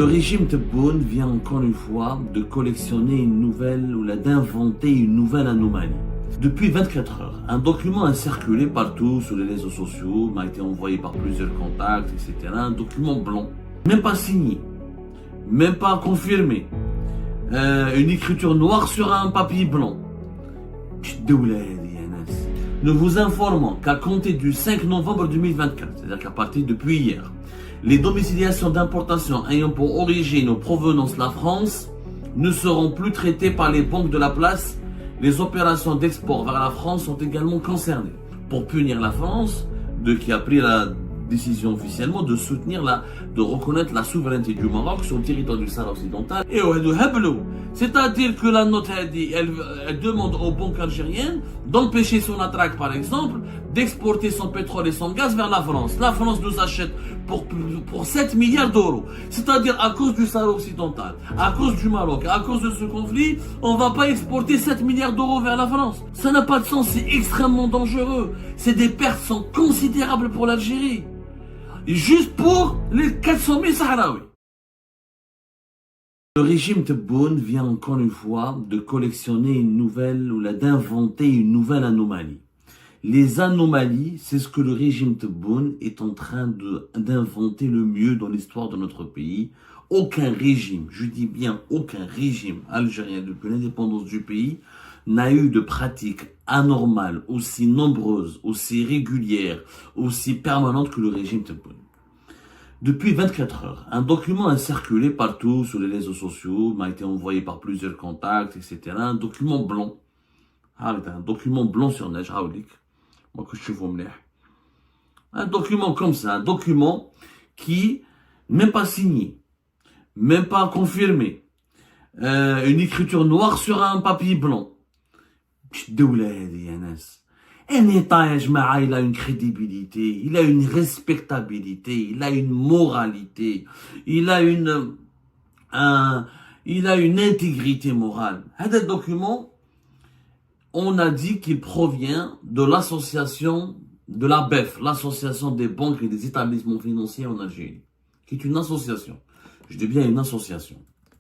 Le régime Tebboune vient encore une fois de collectionner une nouvelle ou d'inventer une nouvelle anomalie. Depuis 24 heures, un document a circulé partout sur les réseaux sociaux, m'a été envoyé par plusieurs contacts, etc. Un document blanc, même pas signé, même pas confirmé. Une écriture noire sur un papier blanc. Nous vous informons qu'à compter du 5 novembre 2024, c'est-à-dire qu'à partir depuis hier, les domiciliations d'importation ayant pour origine ou provenance la France ne seront plus traitées par les banques de la place. Les opérations d'export vers la France sont également concernées. Pour punir la France, qui a pris la décision officiellement de de reconnaître la souveraineté du Maroc sur le territoire du Sahara occidental. Et c'est-à-dire que la note elle demande aux banques algériennes d'empêcher Sonatrach, par exemple, d'exporter son pétrole et son gaz vers la France. La France nous achète pour 7 milliards d'euros. C'est-à-dire à cause du Sahara occidental, à cause du Maroc, à cause de ce conflit, on ne va pas exporter 7 milliards d'euros vers la France. Ça n'a pas de sens, c'est extrêmement dangereux. Des pertes sont considérables pour l'Algérie. Juste pour les 400 000 Sahraouis. Le régime Tebboune vient encore une fois de collectionner une nouvelle ou d'inventer une nouvelle anomalie. Les anomalies, c'est ce que le régime Tebboune est en train d'inventer le mieux dans l'histoire de notre pays. Aucun régime, je dis bien aucun régime algérien depuis l'indépendance du pays n'a eu de pratiques anormales aussi nombreuses, aussi régulières, aussi permanentes que le régime Tebboune. Depuis 24 heures, un document a circulé partout sur les réseaux sociaux, m'a été envoyé par plusieurs contacts, etc. Un document blanc. Un document blanc sur neige, un document comme ça, un document qui, même pas signé, même pas confirmé, une écriture noire sur un papier blanc. Un État, il a une crédibilité, il a une respectabilité, il a une moralité, il a une intégrité morale. Ce document, on a dit qu'il provient de l'association de la BEF, l'association des banques et des établissements financiers en Algérie, qui est une association. Je dis bien une association.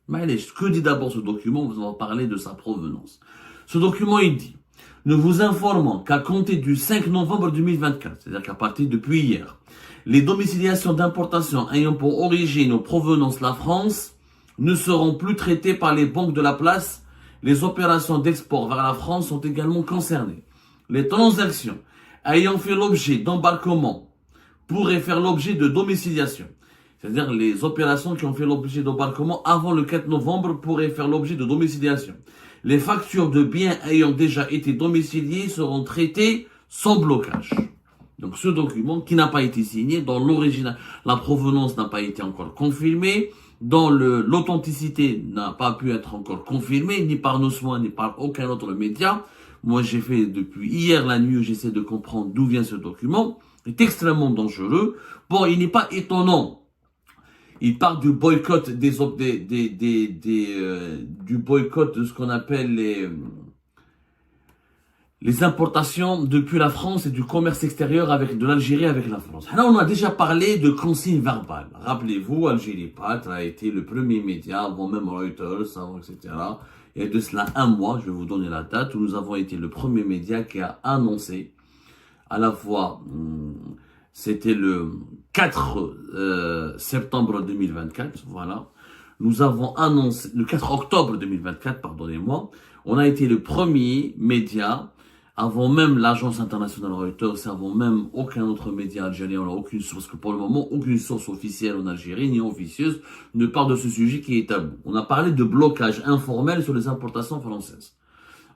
Mais allez, ce que dit d'abord ce document, vous allez parler de sa provenance. Ce document, il dit: nous vous informons qu'à compter du 5 novembre 2024, c'est-à-dire qu'à partir depuis hier, les domiciliations d'importation ayant pour origine ou provenance la France ne seront plus traitées par les banques de la place. Les opérations d'export vers la France sont également concernées. Les transactions ayant fait l'objet d'embarquement pourraient faire l'objet de domiciliation. C'est-à-dire les opérations qui ont fait l'objet d'embarquement avant le 4 novembre pourraient faire l'objet de domiciliation. Les factures de biens ayant déjà été domiciliés seront traitées sans blocage. Donc ce document qui n'a pas été signé, dans l'original, la provenance n'a pas été encore confirmée, dont l'authenticité n'a pas pu être encore confirmée, ni par nos soins, ni par aucun autre média. Moi, j'ai fait depuis hier la nuit où j'essaie de comprendre d'où vient ce document. Il est extrêmement dangereux. Bon, il n'est pas étonnant. Il parle du boycott du boycott de ce qu'on appelle les importations depuis la France et du commerce extérieur de l'Algérie avec la France. Là, on a déjà parlé de consignes verbales. Rappelez-vous, Algérie Pat a été le premier média, avant même Reuters, etc. Il y a de cela un mois, je vais vous donner la date, où nous avons été le premier média qui a annoncé, à la fois, c'était le 4 septembre 2024, voilà. Nous avons annoncé, le 4 octobre 2024, pardonnez-moi, on a été le premier média, avant même l'agence internationale Reuters, avant même aucun autre média algérien, on n'a aucune source, que pour le moment, aucune source officielle en Algérie, ni officieuse, ne parle de ce sujet qui est tabou. On a parlé de blocage informel sur les importations françaises.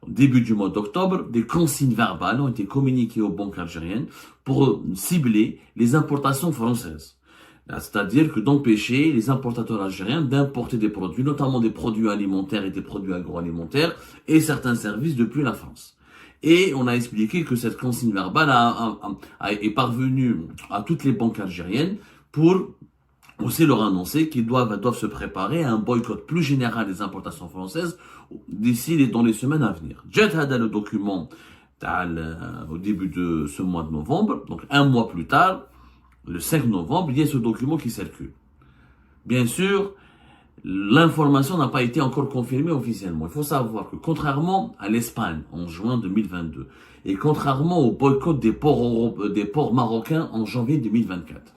Au début du mois d'octobre, des consignes verbales ont été communiquées aux banques algériennes pour cibler les importations françaises. C'est-à-dire que d'empêcher les importateurs algériens d'importer des produits, notamment des produits alimentaires et des produits agroalimentaires et certains services depuis la France. Et on a expliqué que cette consigne verbale est parvenue à toutes les banques algériennes pour aussi leur annoncer qu'ils doivent se préparer à un boycott plus général des importations françaises dans les semaines à venir. J'ai le document au début de ce mois de novembre, donc un mois plus tard, le 5 novembre, il y a ce document qui circule. Bien sûr, l'information n'a pas été encore confirmée officiellement. Il faut savoir que contrairement à l'Espagne en juin 2022 et contrairement au boycott des ports marocains en janvier 2024,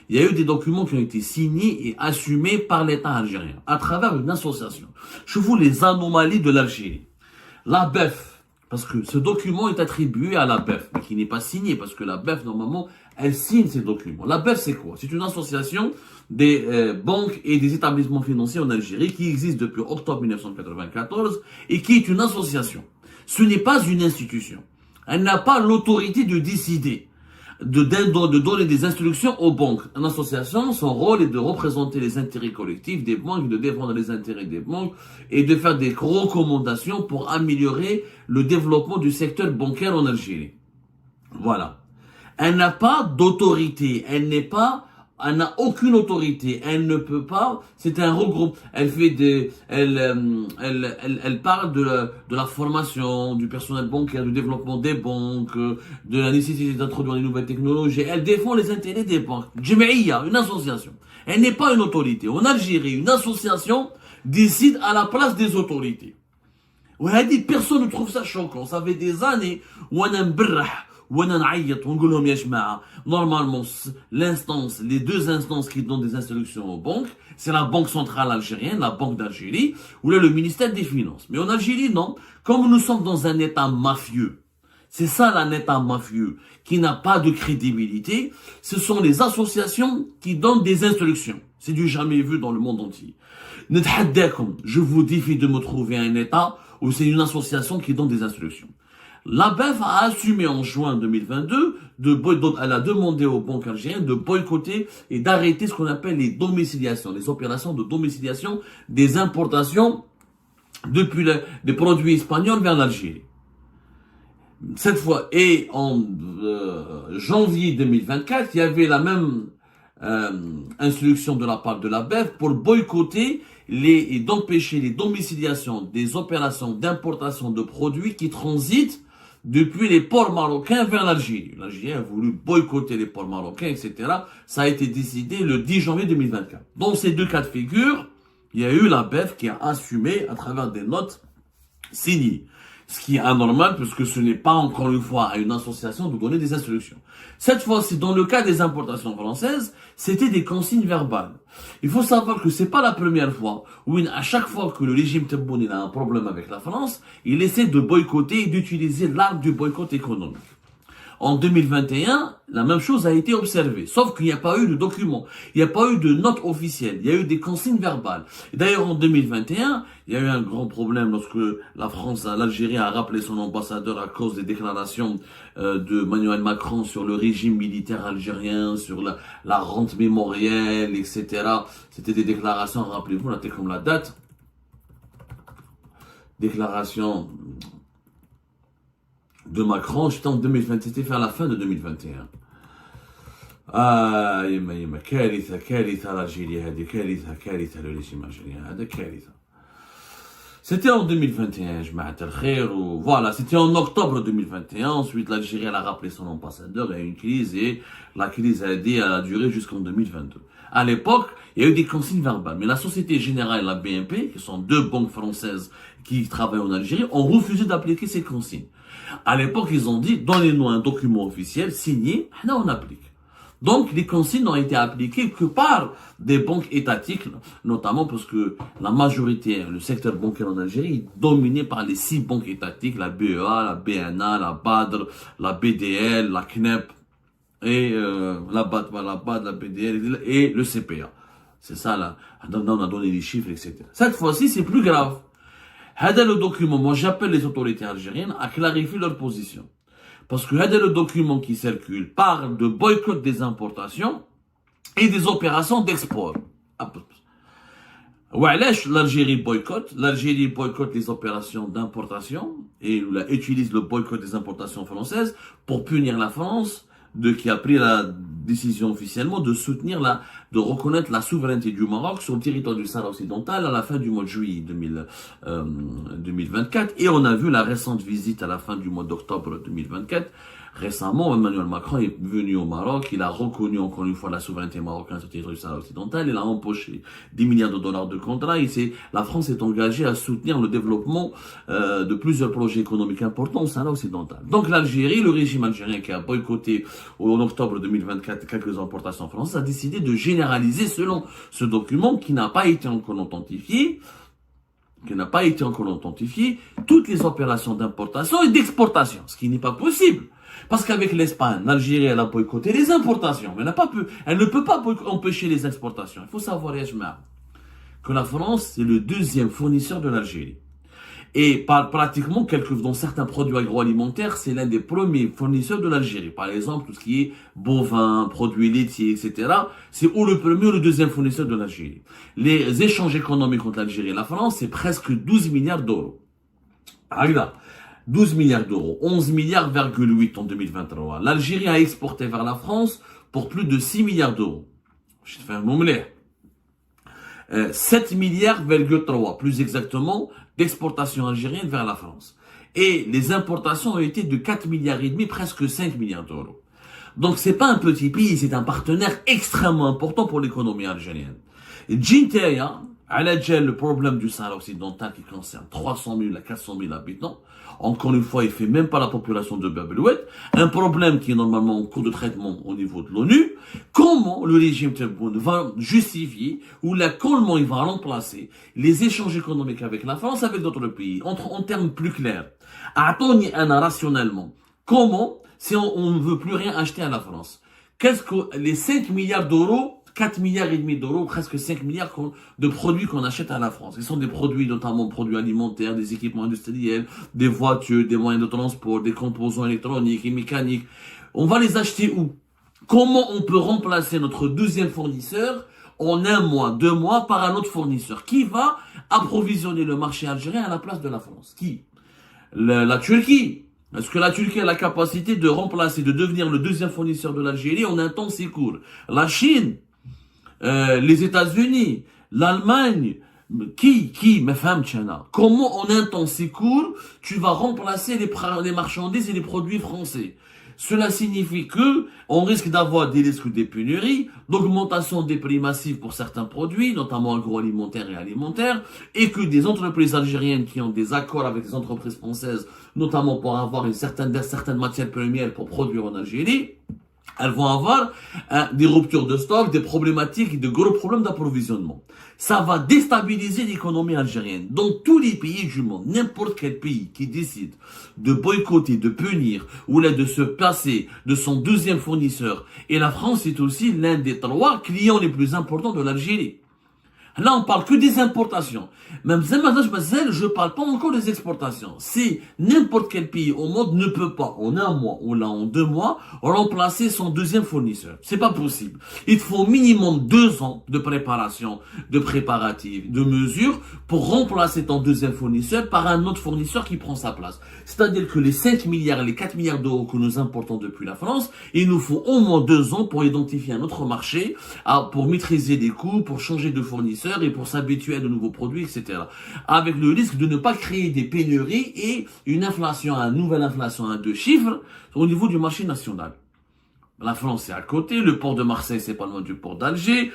il y a eu des documents qui ont été signés et assumés par l'État algérien à travers une association. Je vous les anomalies de l'Algérie. La BEF, parce que ce document est attribué à la BEF, mais qui n'est pas signé, parce que la BEF, normalement, elle signe ces documents. La BEF, c'est quoi? C'est une association des banques et des établissements financiers en Algérie qui existe depuis octobre 1994 et qui est une association. Ce n'est pas une institution. Elle n'a pas l'autorité de décider, de donner des instructions aux banques. Une association, son rôle est de représenter les intérêts collectifs des banques, de défendre les intérêts des banques et de faire des recommandations pour améliorer le développement du secteur bancaire en Algérie. Voilà. Elle n'a pas d'autorité, elle n'a aucune autorité, elle ne peut pas, c'est un regroupement, elle parle de la formation, du personnel bancaire, du développement des banques, de la nécessité d'introduire des nouvelles technologies, elle défend les intérêts des banques. Jemaïa, une association. Elle n'est pas une autorité. En Algérie, une association décide à la place des autorités. Personne ne trouve ça choquant. Ça fait des années où on a normalement, les deux instances qui donnent des instructions aux banques, c'est la Banque centrale algérienne, la Banque d'Algérie, ou là le ministère des Finances. Mais en Algérie, non. Comme nous sommes dans un État mafieux, c'est ça un État mafieux, qui n'a pas de crédibilité, ce sont les associations qui donnent des instructions. C'est du jamais vu dans le monde entier. Je vous défie de me trouver un État où c'est une association qui donne des instructions. La BEF a assumé en juin 2022, elle a demandé aux banques algériennes de boycotter et d'arrêter ce qu'on appelle les domiciliations, les opérations de domiciliation des importations depuis des produits espagnols vers l'Algérie. Cette fois, et en janvier 2024, il y avait la même instruction de la part de la BEF pour boycotter et d'empêcher les domiciliations des opérations d'importation de produits qui transitent depuis les ports marocains vers l'Algérie. L'Algérie a voulu boycotter les ports marocains, etc. Ça a été décidé le 10 janvier 2024. Dans ces deux cas de figure, il y a eu la BEF qui a assumé à travers des notes signées. Ce qui est anormal puisque ce n'est pas encore une fois à une association de donner des instructions. Cette fois-ci, dans le cas des importations françaises, c'était des consignes verbales. Il faut savoir que c'est pas la première fois où à chaque fois que le régime Tebboune a un problème avec la France, il essaie de boycotter et d'utiliser l'arme du boycott économique. En 2021, la même chose a été observée, sauf qu'il n'y a pas eu de document, il n'y a pas eu de note officielle, il y a eu des consignes verbales. D'ailleurs, en 2021, il y a eu un grand problème lorsque l'Algérie a rappelé son ambassadeur à cause des déclarations de Emmanuel Macron sur le régime militaire algérien, sur la rente mémorielle, etc. C'était des déclarations, rappelez-vous, notez comme la date, déclaration de Macron, c'était en 2020, c'était vers la fin de 2021. يما كارثة l'Algérie هذه كارثة le régime algérien هذا كارثة. C'était en 2021, جماعة الخير, voilà, c'était en octobre 2021. Ensuite, l'Algérie a rappelé son ambassadeur, il y a eu une crise et la crise a duré jusqu'en 2022. À l'époque, il y a eu des consignes verbales, mais la Société Générale et la BNP, qui sont deux banques françaises qui travaillent en Algérie, ont refusé d'appliquer ces consignes. À l'époque, ils ont dit, donnez-nous un document officiel signé, là on applique. Donc, les consignes n'ont été appliquées que par des banques étatiques, notamment parce que la majorité, le secteur bancaire en Algérie est dominé par les 6 banques étatiques, la BEA, la BNA, la BADR, la BDL, la CNEP, et la BAD, la BDL et le CPA. C'est ça, là. On a donné les chiffres, etc. Cette fois-ci, c'est plus grave. Le document, moi j'appelle les autorités algériennes à clarifier leur position. Parce que le document qui circule parle de boycott des importations et des opérations d'export. L'Algérie boycotte les opérations d'importation et utilise le boycott des importations françaises pour punir la France qui a pris la décision officiellement de de reconnaître la souveraineté du Maroc sur le territoire du Sahara occidental à la fin du mois de juillet 2024. Et on a vu la récente visite à la fin du mois d'octobre 2024 Récemment, Emmanuel Macron est venu au Maroc, il a reconnu encore une fois la souveraineté marocaine sur le territoire du Sahara occidental, il a empoché 10 milliards de dollars de contrats, la France est engagée à soutenir le développement de plusieurs projets économiques importants au Sahara occidental. Donc l'Algérie, le régime algérien qui a boycotté en octobre 2024 quelques importations françaises, a décidé de généraliser selon ce document qui n'a pas été encore authentifié, toutes les opérations d'importation et d'exportation, ce qui n'est pas possible. Parce qu'avec l'Espagne, l'Algérie, elle a boycotté les importations, mais elle ne peut pas empêcher les exportations. Il faut savoir, Yajma, que la France, c'est le deuxième fournisseur de l'Algérie. Et pratiquement, dans certains produits agroalimentaires, c'est l'un des premiers fournisseurs de l'Algérie. Par exemple, tout ce qui est bovins, produits laitiers, etc. C'est ou le premier ou le deuxième fournisseur de l'Algérie. Les échanges économiques entre l'Algérie et la France, c'est presque 12 milliards d'euros. Regarde, 12 milliards d'euros, 11 milliards,8 en 2023. L'Algérie a exporté vers la France pour plus de 6 milliards d'euros. Je te fais un moumlé. 7 milliards,3, plus exactement, d'exportation algérienne vers la France. Et les importations ont été de 4 milliards et demi, presque 5 milliards d'euros. Donc c'est pas un petit pays, c'est un partenaire extrêmement important pour l'économie algérienne. Jinteya, le problème du Sahara occidental qui concerne 300 000 à 400 000 habitants, encore une fois, il fait même pas la population de Bab el-Oued, un problème qui est normalement en cours de traitement au niveau de l'ONU. Comment le régime Tebboune va justifier ou comment il va remplacer les échanges économiques avec la France, avec d'autres pays, en termes plus clairs. Attendez rationnellement. Comment, si on ne veut plus rien acheter à la France, qu'est-ce que les 5 milliards d'euros 4 milliards et demi d'euros, presque 5 milliards de produits qu'on achète à la France. Ce sont des produits, notamment produits alimentaires, des équipements industriels, des voitures, des moyens de transport, des composants électroniques et mécaniques. On va les acheter où? Comment on peut remplacer notre deuxième fournisseur en 1 mois, 2 mois par un autre fournisseur? Qui va approvisionner le marché algérien à la place de la France? Qui? La Turquie. Est-ce que la Turquie a la capacité de remplacer, de devenir le deuxième fournisseur de l'Algérie en un temps si court? La Chine? Les États-Unis, l'Allemagne, mais femme, comment en un temps si court, tu vas remplacer les marchandises et les produits français? Cela signifie que on risque d'avoir des risques de pénurie, d'augmentation des prix massifs pour certains produits, notamment agroalimentaires et alimentaires, et que des entreprises algériennes qui ont des accords avec des entreprises françaises, notamment pour avoir certaines matières premières pour produire en Algérie, elles vont avoir des ruptures de stock, des problématiques, de gros problèmes d'approvisionnement. Ça va déstabiliser l'économie algérienne. Dans tous les pays du monde, n'importe quel pays qui décide de boycotter, de punir, ou là de se passer de son deuxième fournisseur, et la France est aussi l'un des 3 clients les plus importants de l'Algérie. Là, on parle que des importations. Même je parle pas encore des exportations. Si n'importe quel pays au monde ne peut pas, en 1 mois ou là en 2 mois, remplacer son deuxième fournisseur. C'est pas possible. Il faut au minimum 2 ans de préparation, de préparatifs, de mesures pour remplacer ton deuxième fournisseur par un autre fournisseur qui prend sa place. C'est-à-dire que les 5 milliards, les 4 milliards d'euros que nous importons depuis la France, il nous faut au moins 2 ans pour identifier un autre marché, pour maîtriser les coûts, pour changer de fournisseur et pour s'habituer à de nouveaux produits, etc. Avec le risque de ne pas créer des pénuries et une nouvelle inflation à 2 chiffres au niveau du marché national. La France est à côté, le port de Marseille c'est pas loin du port d'Alger.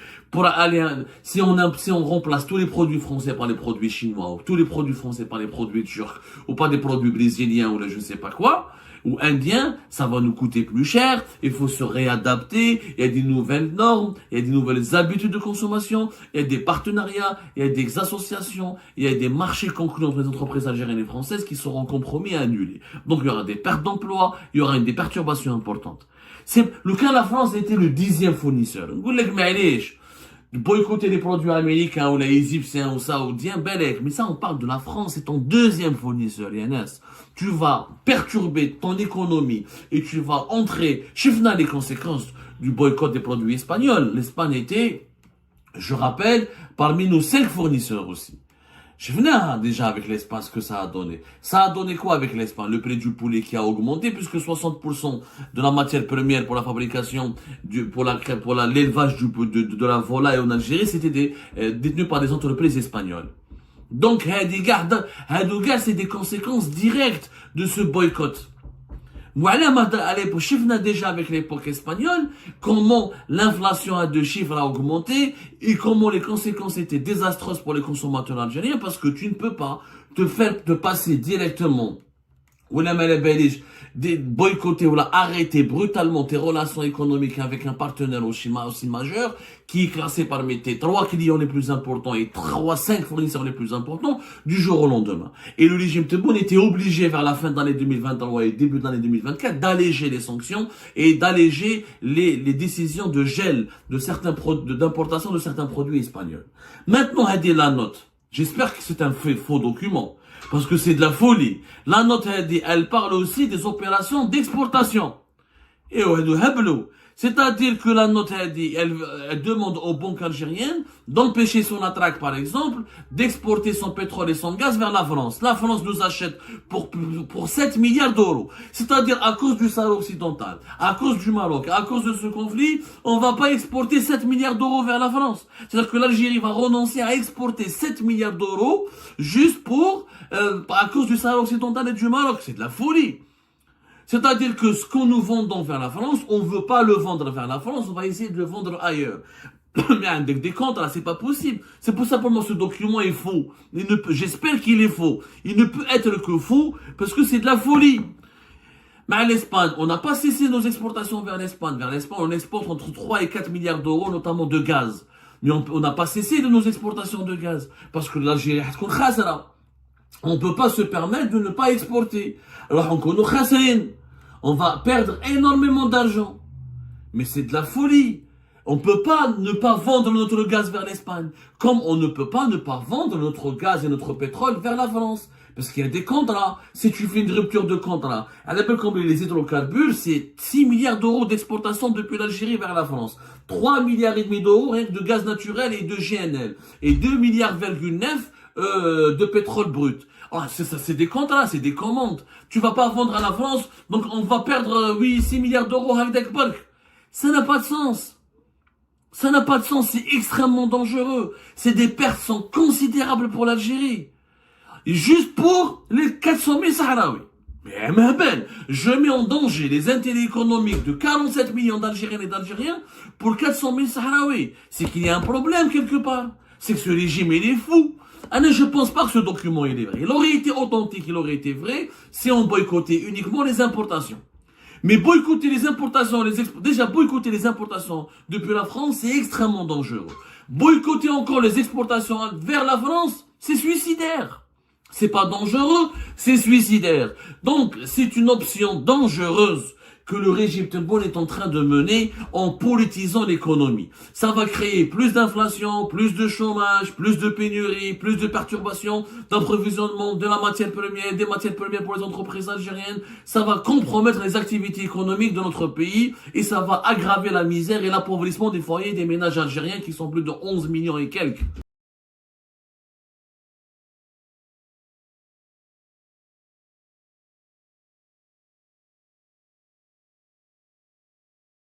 Si on remplace tous les produits français par les produits chinois, ou tous les produits français par les produits turcs, ou par des produits brésiliens ou là je sais pas quoi, ou indiens, ça va nous coûter plus cher, il faut se réadapter, il y a des nouvelles normes, il y a des nouvelles habitudes de consommation, il y a des partenariats, il y a des associations, il y a des marchés conclus entre les entreprises algériennes et françaises qui seront compromis et annulés. Donc il y aura des pertes d'emplois, il y aura des perturbations importantes. Le cas de la France était le 10e fournisseur. Boycotter les produits américains ou les égyptiens ou saoudiens, mais ça on parle de la France, c'est ton 2e fournisseur, Yanis. Tu vas perturber ton économie et tu vas entrer, les conséquences du boycott des produits espagnols. L'Espagne était, je rappelle, parmi nos 5 fournisseurs aussi. Je venais déjà avec l'Espagne ce que ça a donné. Ça a donné quoi avec l'Espagne? Le prix du poulet qui a augmenté puisque 60% de la matière première pour la fabrication, pour l'élevage de la volaille en Algérie, c'était détenu par des entreprises espagnoles. Donc, c'est des conséquences directes de ce boycott. Voilà, à l'époque, شفنا déjà avec l'époque espagnole, comment l'inflation à deux chiffres a augmenté et comment les conséquences étaient désastreuses pour les consommateurs algériens parce que tu ne peux pas te passer directement ou la malabalish, boycotter ou arrêter brutalement tes relations économiques avec un partenaire aussi majeur qui est classé parmi tes 3 clients les plus importants et 5 fournisseurs les plus importants du jour au lendemain. Et le régime Tebboune était obligé vers la fin de l'année 2023 et début de l'année 2024 d'alléger les sanctions et d'alléger les décisions de gel de certains d'importation de certains produits espagnols. Maintenant, la note. J'espère que c'est un faux document. Parce que c'est de la folie. La note, elle parle aussi des opérations d'exportation. Et c'est-à-dire que la note, elle demande aux banques algériennes d'empêcher son attraque, par exemple, d'exporter son pétrole et son gaz vers la France. La France nous achète pour 7 milliards d'euros. C'est-à-dire à cause du Sahara occidental, à cause du Maroc, à cause de ce conflit, on va pas exporter 7 milliards d'euros vers la France. C'est-à-dire que l'Algérie va renoncer à exporter 7 milliards d'euros juste à cause du Sahara occidental et du Maroc. C'est de la folie. C'est-à-dire que ce qu'on nous vendons vers la France, on ne veut pas le vendre vers la France, on va essayer de le vendre ailleurs. Mais avec des comptes, là, c'est pas possible. C'est pour ça, pour moi, ce document est faux. J'espère qu'il est faux. Il ne peut être que faux, parce que c'est de la folie. Mais à l'Espagne, on n'a pas cessé nos exportations vers l'Espagne. Vers l'Espagne, on exporte entre 3 et 4 milliards d'euros, notamment de gaz. Mais on n'a pas cessé de nos exportations de gaz. Parce que l'Algérie, on ne peut pas se permettre de ne pas exporter. Alors, on va perdre énormément d'argent. Mais c'est de la folie. On ne peut pas ne pas vendre notre gaz vers l'Espagne. Comme on ne peut pas ne pas vendre notre gaz et notre pétrole vers la France. Parce qu'il y a des contrats. Si tu fais une rupture de contrat, à l'appel comme les hydrocarbures, c'est 6 milliards d'euros d'exportation depuis l'Algérie vers la France. 3 milliards et demi d'euros rien que de gaz naturel et de GNL. Et 2 milliards de pétrole brut. Ah, c'est des contrats, c'est des commandes. Tu vas pas vendre à la France, donc on va perdre 6 milliards d'euros avec Bulk. Ça n'a pas de sens. Ça n'a pas de sens, c'est extrêmement dangereux. C'est des pertes sont considérables pour l'Algérie. Et juste pour les 400 000 Sahraouis. Mais je mets en danger les intérêts économiques de 47 millions d'Algériens et d'Algériens pour 400 000 Sahraouis. C'est qu'il y a un problème quelque part. C'est que ce régime, il est fou. Je ne pense pas que ce document il est vrai. Il aurait été authentique, il aurait été vrai si on boycottait uniquement les importations. Mais boycotter les importations, déjà boycotter les importations depuis la France, c'est extrêmement dangereux. Boycotter encore les exportations vers la France, c'est suicidaire. C'est pas dangereux, c'est suicidaire. Donc, c'est une option dangereuse que le régime Tebboune est en train de mener en politisant l'économie. Ça va créer plus d'inflation, plus de chômage, plus de pénurie, plus de perturbations d'approvisionnement de la matière première, des matières premières pour les entreprises algériennes. Ça va compromettre les activités économiques de notre pays et ça va aggraver la misère et l'appauvrissement des foyers des ménages algériens qui sont plus de 11 millions et quelques.